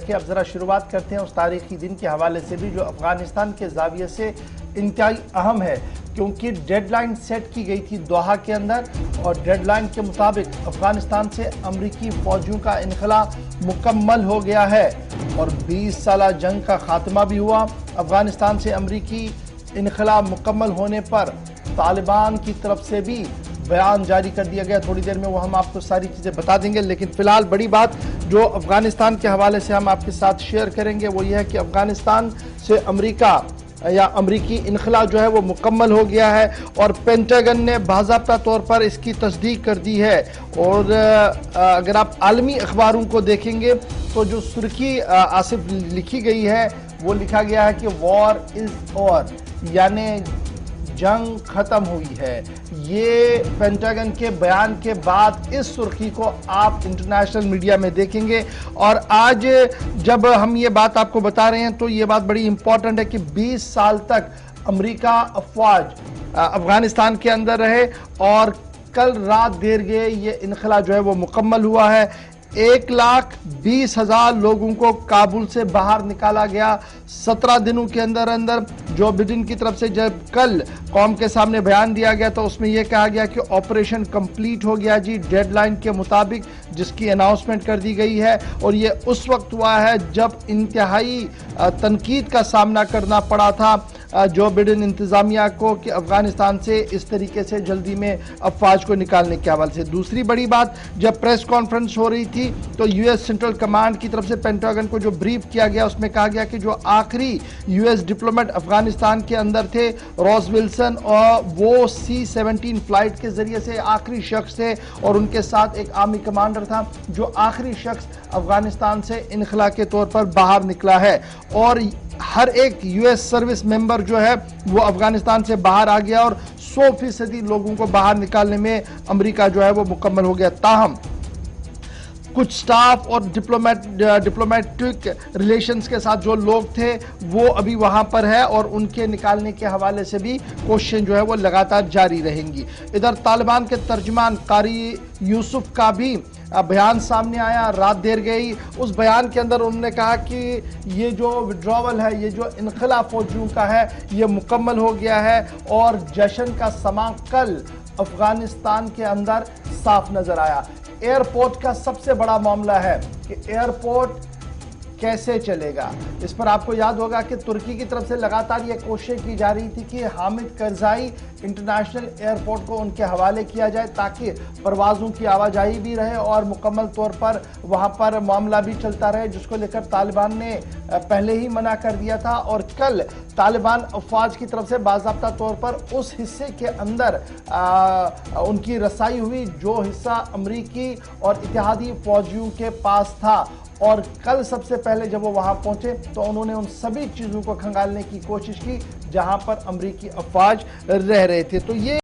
रखें। अब ज़रा शुरुआत करते हैं उस तारीखी दिन के हवाले से भी जो अफ़गानिस्तान के ज़ाविये से इंतहाई अहम है, क्योंकि डेडलाइन सेट की गई थी दोहा के अंदर और डेडलाइन के मुताबिक अफ़गानिस्तान से अमरीकी फ़ौजियों का इनखला मुकम्मल हो गया है और 20 साला जंग का खात्मा भी हुआ। अफ़गानिस्तान से अमरीकी इनखला मुकम्मल होने पर तालिबान की तरफ से भी बयान जारी कर दिया गया। थोड़ी देर में वो हम आपको सारी चीज़ें बता देंगे, लेकिन फ़िलहाल बड़ी बात जो अफ़गानिस्तान के हवाले से हम आपके साथ शेयर करेंगे वो ये है कि अफ़गानिस्तान से अमरीका या अमरीकी इनखला जो है वो मुकम्मल हो गया है और पेंटागन ने बाज़ाब्ता तौर पर इसकी तस्दीक कर दी है। और अगर आप आलमी अखबारों को देखेंगे तो जो सुर्खी आसिफ लिखी गई है वो लिखा गया है कि वॉर इज़ ओवर, यानी जंग खत्म हुई है। ये पेंटागन के बयान के बाद इस सुर्खी को आप इंटरनेशनल मीडिया में देखेंगे। और आज जब हम ये बात आपको बता रहे हैं तो ये बात बड़ी इंपॉर्टेंट है कि 20 साल तक अमेरिका अफवाज अफगानिस्तान के अंदर रहे और कल रात देर गए ये इनखला जो है वो मुकम्मल हुआ है। 1,20,000 लोगों को काबुल से बाहर निकाला गया 17 दिनों के अंदर अंदर। जो बिडेन की तरफ से जब कल कौम के सामने बयान दिया गया तो उसमें यह कहा गया कि ऑपरेशन कंप्लीट हो गया जी, डेडलाइन के मुताबिक, जिसकी अनाउंसमेंट कर दी गई है। और ये उस वक्त हुआ है जब इंतहाई तनकीद का सामना करना पड़ा था जो बिडेन इंतजामिया को कि अफगानिस्तान से इस तरीके से जल्दी में अफवाज को निकालने के हवाले से। दूसरी बड़ी बात, जब प्रेस कॉन्फ्रेंस हो रही थी तो यूएस सेंट्रल कमांड की तरफ से पेंटागन को जो ब्रीफ किया गया उसमें कहा गया कि जो आखिरी यूएस डिप्लोमेट अफगानिस्तान के अंदर थे रॉस विल्सन, और वो C-17 फ्लाइट के जरिए से आखिरी शख्स थे और उनके साथ एक आर्मी कमांडर था जो आखिरी शख्स अफगानिस्तान से इनखला के तौर पर बाहर निकला है। और हर एक यूएस सर्विस मेंबर जो है वो अफगानिस्तान से बाहर आ गया और 100% लोगों को बाहर निकालने में अमेरिका जो है वो मुकम्मल हो गया। ताहम कुछ स्टाफ और डिप्लोमेटिक रिलेशंस के साथ जो लोग थे वो अभी वहां पर है और उनके निकालने के हवाले से भी कोशिशें जो है वो लगातार जारी रहेंगी। इधर तालिबान के तर्जुमान कारी यूसुफ का भी बयान सामने आया, रात देर गई। उस बयान के अंदर उन्होंने कहा कि ये जो विड्रॉवल है, ये जो इनखला फौजियों का है, ये मुकम्मल हो गया है और जश्न का समा कल अफगानिस्तान के अंदर साफ नजर आया। एयरपोर्ट का सबसे बड़ा मामला है कि एयरपोर्ट कैसे चलेगा। इस पर आपको याद होगा कि तुर्की की तरफ से लगातार ये कोशिश की जा रही थी कि हामिद करजाई इंटरनेशनल एयरपोर्ट को उनके हवाले किया जाए ताकि परवाज़ों की आवाजाही भी रहे और मुकम्मल तौर पर वहाँ पर मामला भी चलता रहे, जिसको लेकर तालिबान ने पहले ही मना कर दिया था। और कल तालिबान अफवाज की तरफ से बाज़ाब्ता तौर पर उस हिस्से के अंदर उनकी रसाई हुई जो हिस्सा अमरीकी और इत्तेहादी फौजियों के पास था। और कल सबसे पहले जब वो वहां पहुंचे तो उन्होंने उन सभी चीजों को खंगालने की कोशिश की जहां पर अमरीकी अफवाज रह रहे थे। तो ये